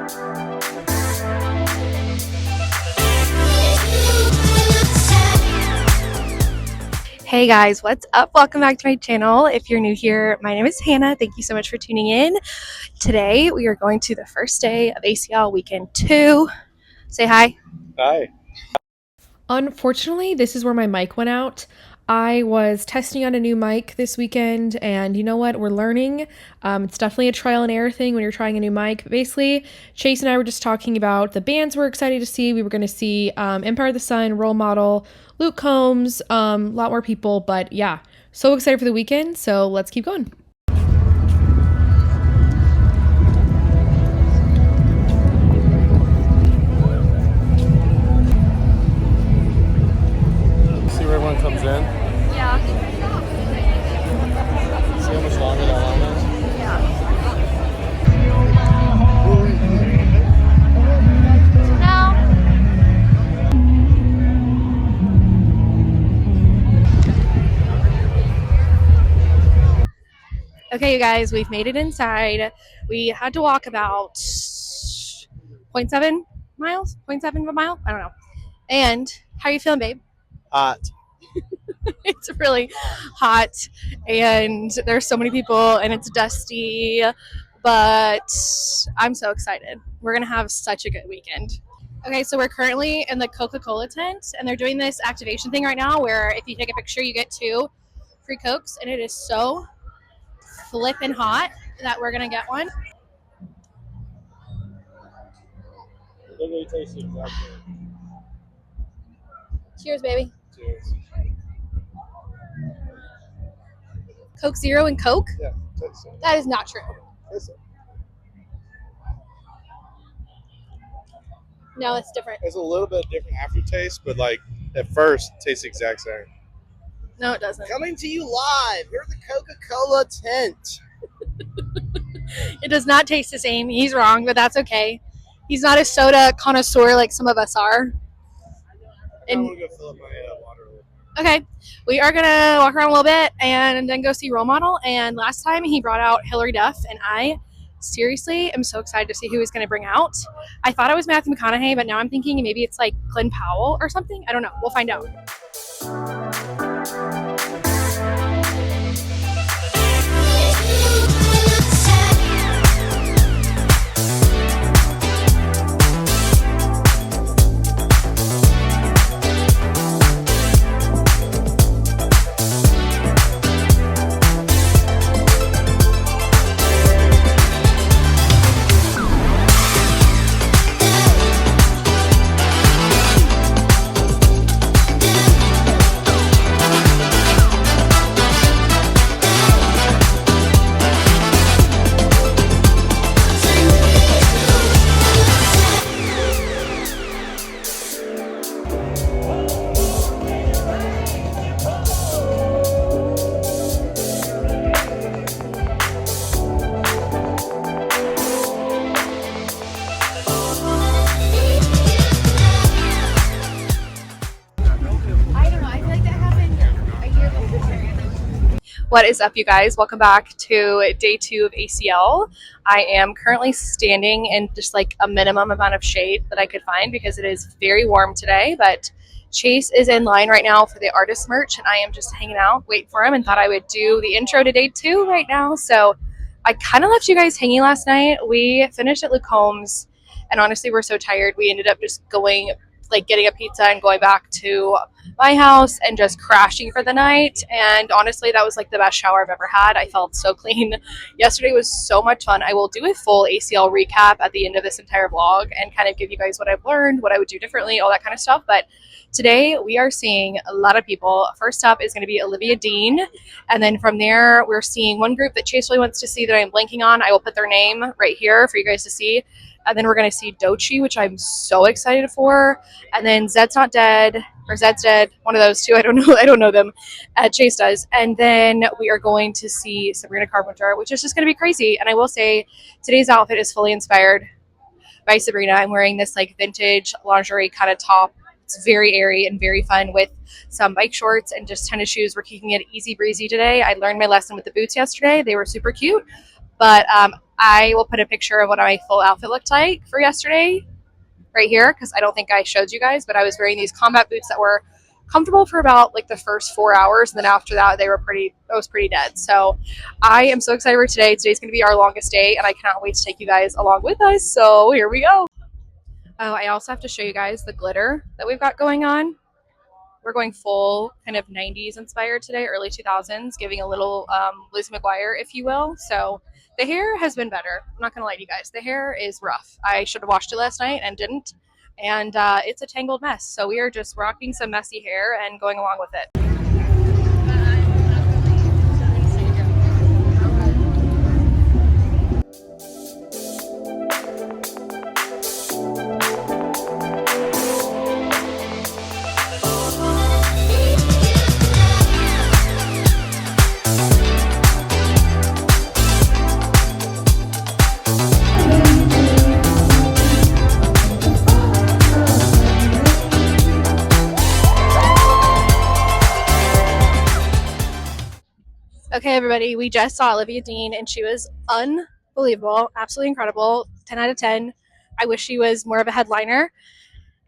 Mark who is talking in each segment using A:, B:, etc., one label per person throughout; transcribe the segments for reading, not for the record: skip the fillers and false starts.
A: Hey guys, what's up? Welcome back to my channel. If you're new here, my name is Hannah. Thank you so much for tuning in. Today we are going to the first day of ACL weekend 2. Say hi.
B: Hi.
C: Unfortunately, this is where my mic went out. I was testing out a new mic this weekend, and you know what? We're learning. It's definitely a trial and error thing when you're trying a new mic. But basically, Chase and I were just talking about the bands we're excited to see. We were going to see Empire of the Sun, Role Model, Luke Combs, a lot more people. But yeah, so excited for the weekend. So let's keep going.
B: See where everyone comes in?
A: Yeah.
B: See how much longer that line is?
A: Okay, you guys, we've made it inside. We had to walk about 0.7 miles? 0.7 of a mile? I don't know. And how are you feeling, babe?
B: Hot.
A: It's really hot and there's so many people and it's dusty, but I'm so excited. We're gonna have such a good weekend. Okay, so we're currently in the Coca-Cola tent and they're doing this activation thing right now where if you take a picture you get 2 free Cokes, and it is so flippin' hot that we're gonna get one.
B: It literally tastes the exact same.
A: Cheers, baby.
B: Cheers.
A: Coke Zero and Coke?
B: Yeah, tastes it.
A: That is not true.
B: Taste it.
A: No, it's different.
B: It's a little bit different aftertaste, but like at first, it tastes the exact same.
A: No, it doesn't.
B: Coming to you live. We're at the Coca-Cola tent.
A: It does not taste the same. He's wrong, but that's okay. He's not a soda connoisseur like some of us are.
B: I'm gonna go fill up my water.
A: Okay, we are gonna walk around a little bit and then go see Role Model. And last time he brought out Hilary Duff, and I seriously am so excited to see who he's gonna bring out. I thought it was Matthew McConaughey, but now I'm thinking maybe it's like Glenn Powell or something. I don't know. We'll find out. What is up, you guys? Welcome back to day 2 of ACL. I am currently standing in just like a minimum amount of shade that I could find because it is very warm today, but Chase is in line right now for the artist merch and I am just hanging out, waiting for him, and thought I would do the intro to day 2 right now. So I kind of left you guys hanging last night. We finished at Luke Combs and honestly we're so tired we ended up just going, like getting a pizza and going back to my house and just crashing for the night. And honestly, that was like the best shower I've ever had. I felt so clean. Yesterday was so much fun. I will do a full ACL recap at the end of this entire vlog and kind of give you guys what I've learned, what I would do differently, all that kind of stuff. But today we are seeing a lot of people. First up is going to be Olivia Dean. And then from there, we're seeing one group that Chase really wants to see that I'm blanking on. I will put their name right here for you guys to see. And then we're going to see Doechii, which I'm so excited for. And then Zed's Not Dead, or Zed's Dead, one of those two. I don't know. I don't know them. Chase does. And then we are going to see Sabrina Carpenter, which is just going to be crazy. And I will say today's outfit is fully inspired by Sabrina. I'm wearing this like vintage lingerie kind of top. It's very airy and very fun with some bike shorts and just tennis shoes. We're keeping it easy breezy today. I learned my lesson with the boots yesterday. They were super cute. But I will put a picture of what my full outfit looked like for yesterday right here, because I don't think I showed you guys, but I was wearing these combat boots that were comfortable for about like the first 4 hours, and then after that I was pretty dead. So I am so excited for today. Today's going to be our longest day, and I cannot wait to take you guys along with us. So here we go. Oh, I also have to show you guys the glitter that we've got going on. We're going full kind of 90s inspired today, early 2000s, giving a little Lizzie McGuire, if you will. So the hair has been better. I'm not going to lie to you guys. The hair is rough. I should have washed it last night and didn't. And it's a tangled mess. So we are just rocking some messy hair and going along with it. Okay, everybody, we just saw Olivia Dean, and she was unbelievable, absolutely incredible, 10 out of 10. I wish she was more of a headliner.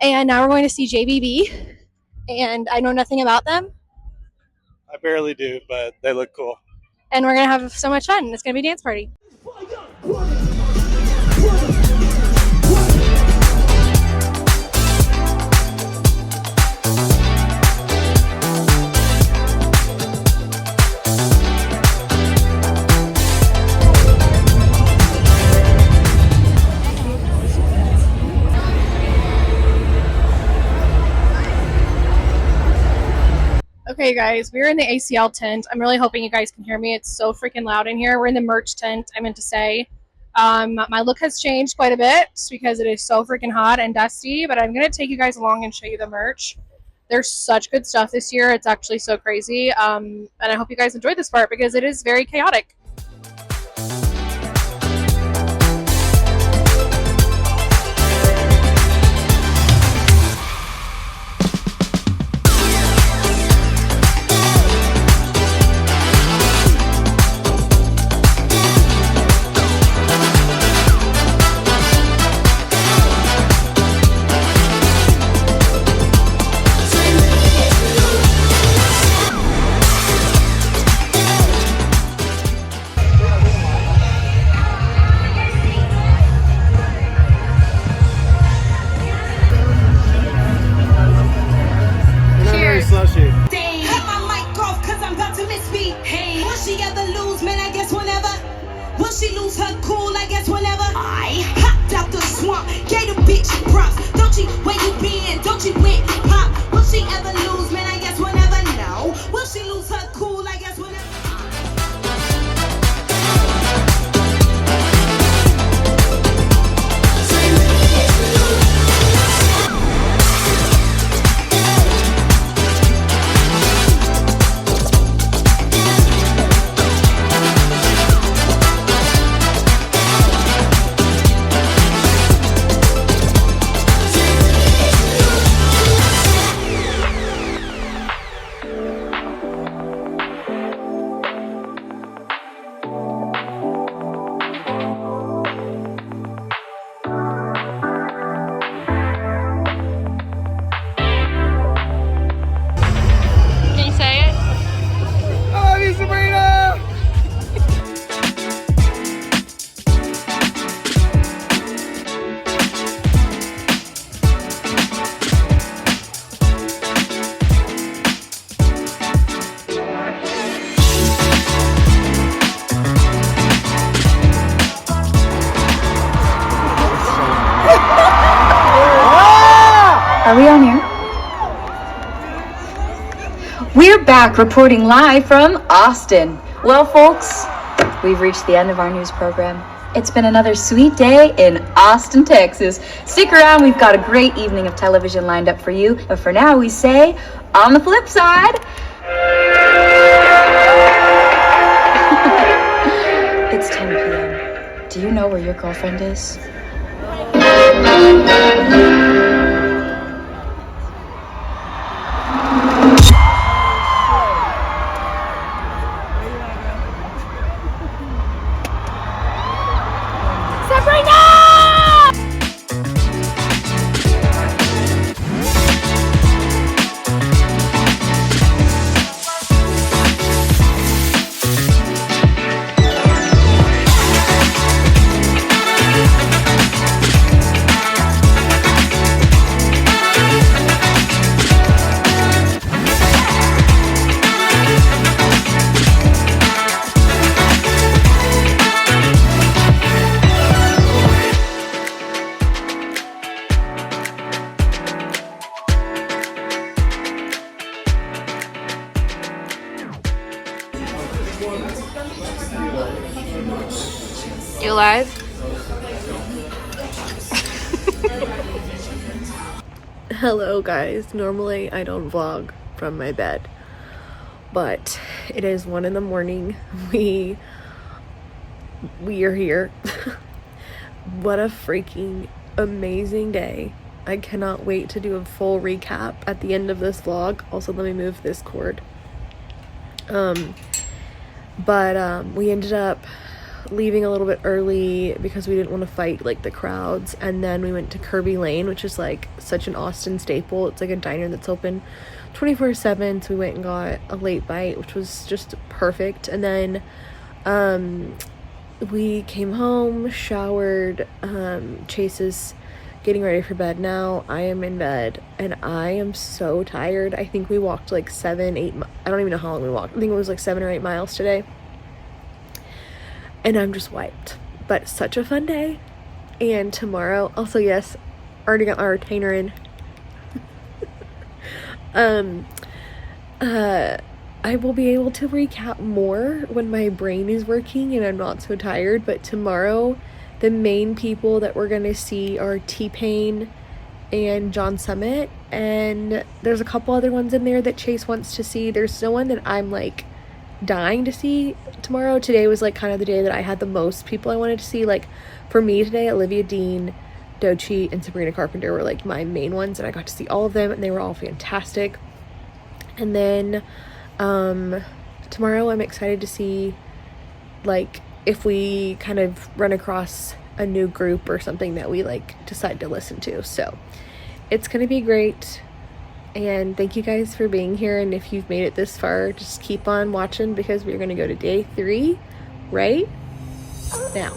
A: And now we're going to see JBB, and I know nothing about them.
B: I barely do, but they look cool.
A: And we're going to have so much fun. It's going to be a dance party. Okay, guys, we're in the ACL tent. I'm really hoping you guys can hear me. It's so freaking loud in here. We're in the merch tent, I meant to say. My look has changed quite a bit because it is so freaking hot and dusty, but I'm going to take you guys along and show you the merch. There's such good stuff this year. It's actually so crazy. And I hope you guys enjoyed this part because it is very chaotic.
D: Doechii, where you been? Doechii went pop. Will she ever lose? Man, I guess we'll never know. Will she lose her cool? I guess we'll never.
B: Sabrina!
E: Are we on air? We're back reporting live from Austin. Well, folks, we've reached the end of our news program. It's been another sweet day in Austin, Texas. Stick around, we've got a great evening of television lined up for you. But for now, we say, on the flip side, it's 10 p.m. Do you know where your girlfriend is?
C: Hello guys, normally I don't vlog from my bed, but it is 1 in the morning. We are here. What a freaking amazing day. I cannot wait to do a full recap at the end of this vlog. Also, let me move this cord. We ended up leaving a little bit early because we didn't want to fight like the crowds, and then we went to Kirby Lane, which is like such an Austin staple. It's like a diner that's open 24/7, so we went and got a late bite, which was just perfect. And then we came home, showered. Chase is getting ready for bed now. I am in bed and I am so tired. I think we walked like 7-8 I don't even know how long we walked. I think it was like 7 or 8 miles today. And I'm just wiped, but such a fun day. And tomorrow, also, yes, already got my retainer in. I will be able to recap more when my brain is working and I'm not so tired. But tomorrow, the main people that we're gonna see are T-Pain and John Summit, and there's a couple other ones in there that Chase wants to see. There's no one that I'm like dying to see tomorrow. Today was like kind of the day that I had the most people I wanted to see. Like for me today, Olivia Dean, Doechii, and Sabrina Carpenter were like my main ones, and I got to see all of them and they were all fantastic. And then tomorrow I'm excited to see like if we kind of run across a new group or something that we like decide to listen to. So it's gonna be great. And thank you guys for being here, and if you've made it this far, just keep on watching because we're going to go to day 3 right now.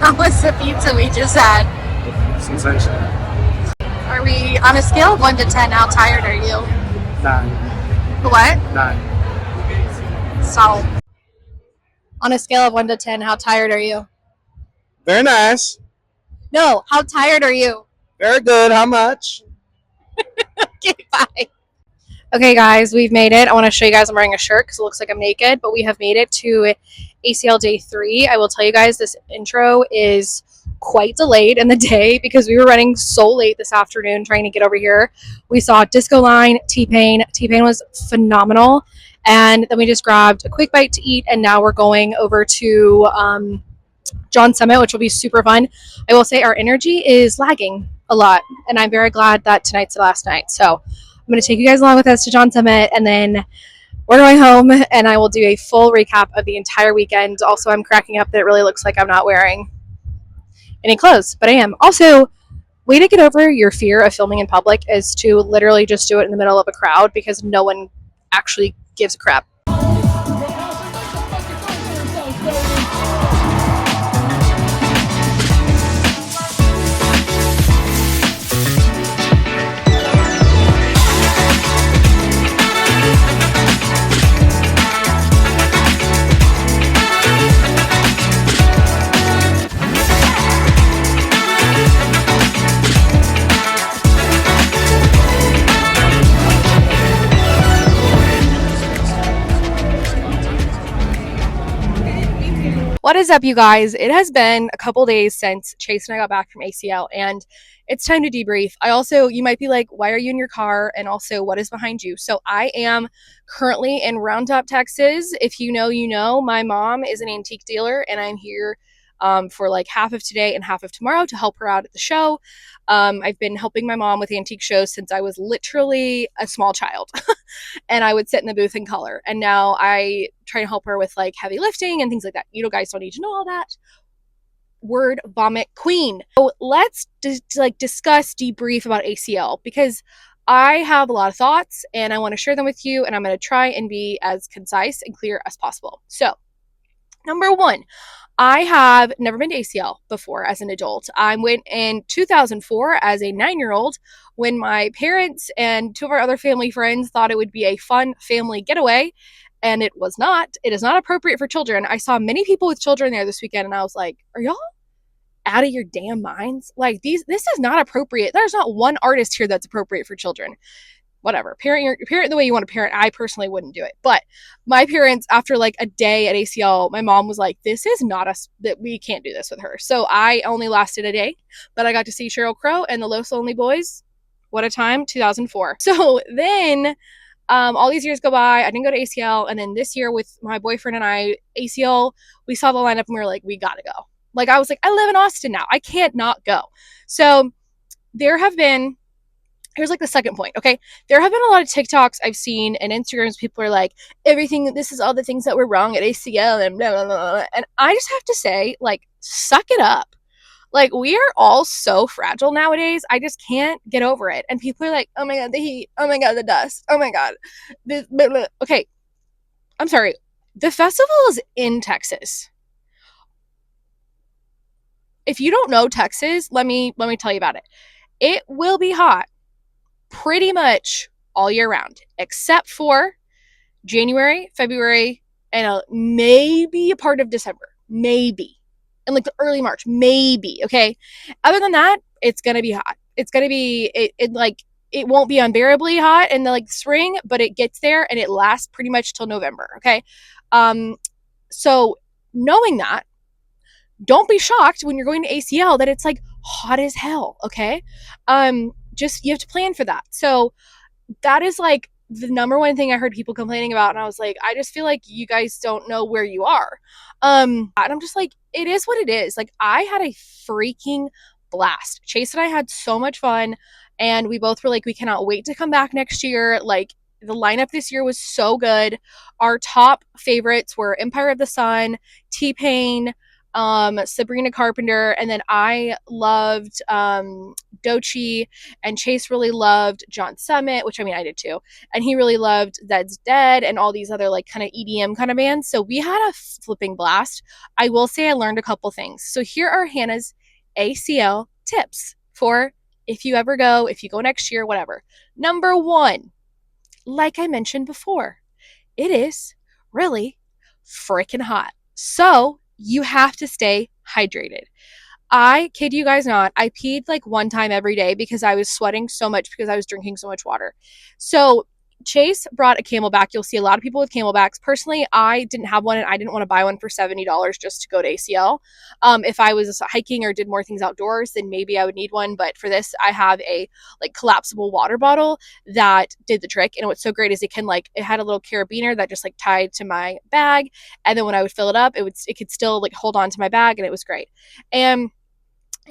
A: How was the pizza we just had?
B: Sensational.
A: Are we on a scale of 1 to 10? How tired are you?
B: 9.
A: What?
B: 9.
A: Solid. On a scale of 1 to 10, how tired are you?
B: Very nice.
A: No, how tired are you?
B: Very good. How much?
A: Okay, bye. Okay, guys, we've made it. I want to show you guys I'm wearing a shirt because it looks like I'm naked, but we have made it to ACL day 3. I will tell you guys this intro is quite delayed in the day because we were running so late this afternoon trying to get over here. We saw Disco Line, T-Pain. T-Pain was phenomenal. And then we just grabbed a quick bite to eat, and now we're going over to John Summit, which will be super fun. I will say our energy is lagging a lot, and I'm very glad that tonight's the last night. So I'm going to take you guys along with us to John Summit, and then we're going home, and I will do a full recap of the entire weekend. Also, I'm cracking up that it really looks like I'm not wearing any clothes, but I am. Also, way to get over your fear of filming in public is to literally just do it in the middle of a crowd because no one actually gives a crap. is up, you guys? It has been a couple days since Chase and I got back from ACL, and it's time to debrief. You might be like, why are you in your car? And also, what is behind you? So, I am currently in Roundup, Texas. If you know, you know. My mom is an antique dealer, and I'm here for like half of today and half of tomorrow to help her out at the show. I've been helping my mom with antique shows since I was literally a small child. And I would sit in the booth and color. And now I try to help her with like heavy lifting and things like that. You know, guys don't need to know all that. Word vomit queen. So let's discuss, debrief about ACL, because I have a lot of thoughts and I want to share them with you, and I'm going to try and be as concise and clear as possible. So, number one, I have never been to ACL before as an adult. I went in 2004 as a 9-year-old when my parents and two of our other family friends thought it would be a fun family getaway, and it was not. It is not appropriate for children. I saw many people with children there this weekend, and I was like, are y'all out of your damn minds? Like, this is not appropriate. There's not one artist here that's appropriate for children. Whatever, parent the way you want to parent. I personally wouldn't do it, but my parents, after like a day at ACL, my mom was like, this is not us, that we can't do this with her. So I only lasted a day, but I got to see Sheryl Crow and the Los Lonely Boys. What a time. 2004. So then all these years go by. I didn't go to ACL, and then this year with my boyfriend and I, ACL, we saw the lineup and we were like, we gotta go. Like, I was like, I live in Austin now, I can't not go. So here's like the second point, okay? There have been a lot of TikToks I've seen and Instagrams. People are like, this is all the things that were wrong at ACL and blah, blah, blah. And I just have to say, like, suck it up. Like, we are all so fragile nowadays. I just can't get over it. And people are like, oh my God, the heat. Oh my God, the dust. Oh my God. Blah, blah, blah. Okay, I'm sorry. The festival is in Texas. If you don't know Texas, let me tell you about it. It will be hot pretty much all year round, except for January, February, and maybe a part of December. Maybe. And like the early March. Maybe. Okay. Other than that, it's going to be hot. It's going to be, it won't be unbearably hot in the like spring, but it gets there and it lasts pretty much till November. Okay. So knowing that, don't be shocked when you're going to ACL that it's like hot as hell. Okay. Just, you have to plan for that. So that is like the number one thing I heard people complaining about. And I was like, I just feel like you guys don't know where you are. And I'm just like, it is what it is. Like, I had a freaking blast. Chase and I had so much fun. And we both were like, we cannot wait to come back next year. Like, the lineup this year was so good. Our top favorites were Empire of the Sun, T-Pain, Sabrina Carpenter, and then I loved Doechii, and Chase really loved John Summit, which I mean I did too, and he really loved Zed's Dead and all these other like kind of EDM kind of bands. So we had a flipping blast. I will say I learned a couple things. So here are Hannah's ACL tips for if you go next year, whatever. Number one, like I mentioned before, it is really freaking hot. So you have to stay hydrated. I kid you guys not, I peed like one time every day because I was sweating so much because I was drinking so much water. So Chase brought a Camelback. You'll see a lot of people with Camelbacks. Personally, I didn't have one, and I didn't want to buy one for $70 just to go to ACL. If I was hiking or did more things outdoors, then maybe I would need one. But for this, I have a like collapsible water bottle that did the trick. And what's so great is it had a little carabiner that just like tied to my bag, and then when I would fill it up, it could still like hold on to my bag, and it was great. And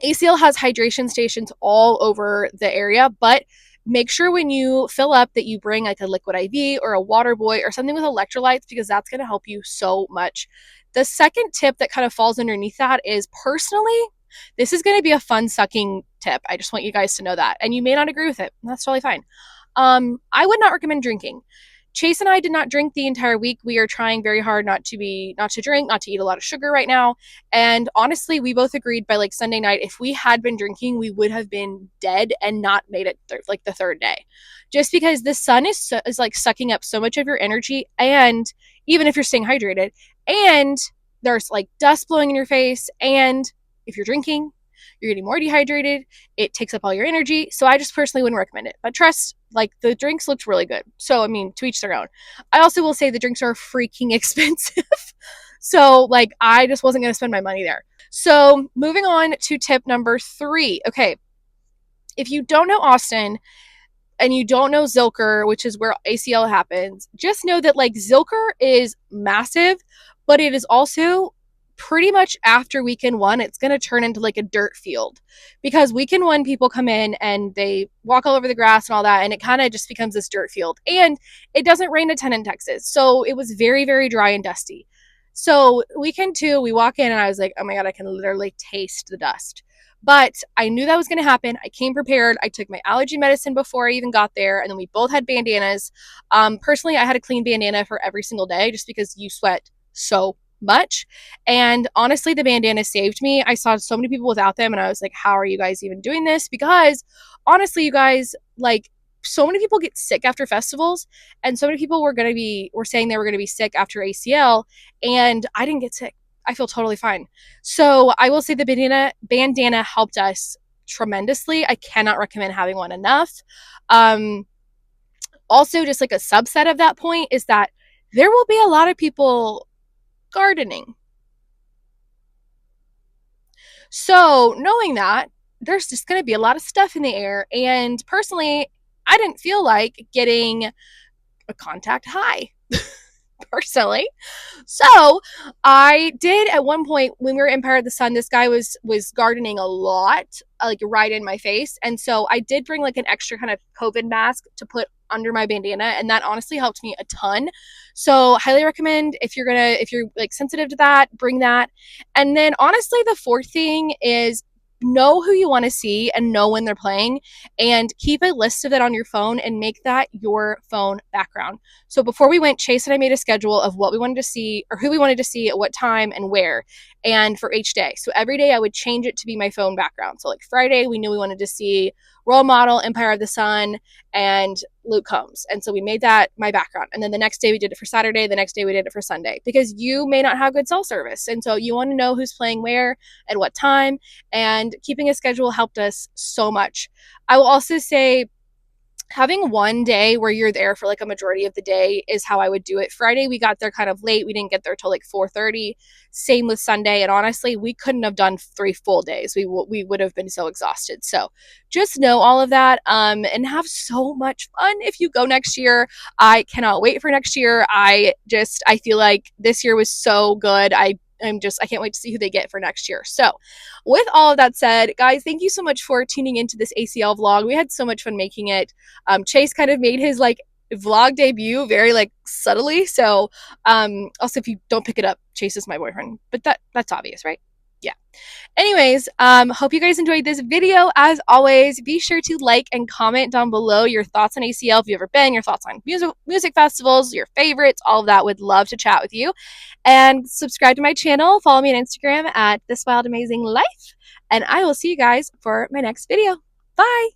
A: ACL has hydration stations all over the area, but make sure when you fill up that you bring like a liquid IV or a water boy or something with electrolytes, because that's going to help you so much. The second tip that kind of falls underneath that is, personally, this is going to be a fun sucking tip. I just want you guys to know that. And you may not agree with it. That's totally fine. I would not recommend drinking. Chase and I did not drink the entire week. We are trying very hard not to drink, not to eat a lot of sugar right now. And honestly, we both agreed by like Sunday night, if we had been drinking, we would have been dead and not made it like the third day. Just because the sun is like sucking up so much of your energy, and even if you're staying hydrated, and there's like dust blowing in your face, and if you're drinking, you're getting more dehydrated. It takes up all your energy. So I just personally wouldn't recommend it. But trust, like, the drinks looked really good. So, I mean, to each their own. I also will say the drinks are freaking expensive. So like I just wasn't going to spend my money there. So moving on to tip number 3. Okay, if you don't know Austin and you don't know Zilker, which is where ACL happens, just know that like Zilker is massive, but it is also pretty much after weekend 1, it's going to turn into like a dirt field, because weekend 1 people come in and they walk all over the grass and all that, and it kind of just becomes this dirt field. And it doesn't rain a ton in Texas, so it was very, very dry and dusty. So weekend 2, we walk in and I was like, oh my God, I can literally taste the dust. But I knew that was going to happen. I came prepared. I took my allergy medicine before I even got there, and then we both had bandanas. Personally, I had a clean bandana for every single day just because you sweat so much. And honestly, the bandana saved me. I saw so many people without them, and I was like, how are you guys even doing this? Because honestly, you guys, like, so many people get sick after festivals, and so many people were saying they were going to be sick after ACL, and I didn't get sick. I feel totally fine. So I will say the bandana helped us tremendously. I cannot recommend having one enough. Also, just like a subset of that point is that there will be a lot of people gardening. So knowing that, there's just going to be a lot of stuff in the air. And personally, I didn't feel like getting a contact high personally. So I did at one point when we were in Empire of the Sun, this guy was gardening a lot, like right in my face. And so I did bring like an extra kind of COVID mask to put under my bandana, and that honestly helped me a ton. So highly recommend if you're like sensitive to that, bring that. And then honestly, the 4th thing is know who you want to see and know when they're playing, and keep a list of that on your phone and make that your phone background. So before we went, Chase and I made a schedule of what we wanted to see or who we wanted to see at what time and where, and for each day. So every day I would change it to be my phone background. So like Friday, we knew we wanted to see Role Model, Empire of the Sun, and Luke Combs. And so we made that my background. And then the next day we did it for Saturday. The next day we did it for Sunday, because you may not have good cell service. And so you want to know who's playing where at what time. And keeping a schedule helped us so much. I will also say having one day where you're there for like a majority of the day is how I would do it. Friday, we got there kind of late. We didn't get there till like 4:30. Same with Sunday. And honestly, we couldn't have done 3 full days. We would have been so exhausted. So just know all of that, and have so much fun if you go next year. I cannot wait for next year. I feel like this year was so good. I can't wait to see who they get for next year. So with all of that said, guys, thank you so much for tuning into this ACL vlog. We had so much fun making it. Chase kind of made his like vlog debut very like subtly. So also, if you don't pick it up, Chase is my boyfriend, but that's obvious, right? Yeah. Anyways, hope you guys enjoyed this video. As always, be sure to like and comment down below your thoughts on ACL, if you've ever been, your thoughts on music festivals, your favorites, all of that. Would love to chat with you. And subscribe to my channel. Follow me on Instagram at This Wild Amazing Life. And I will see you guys for my next video. Bye!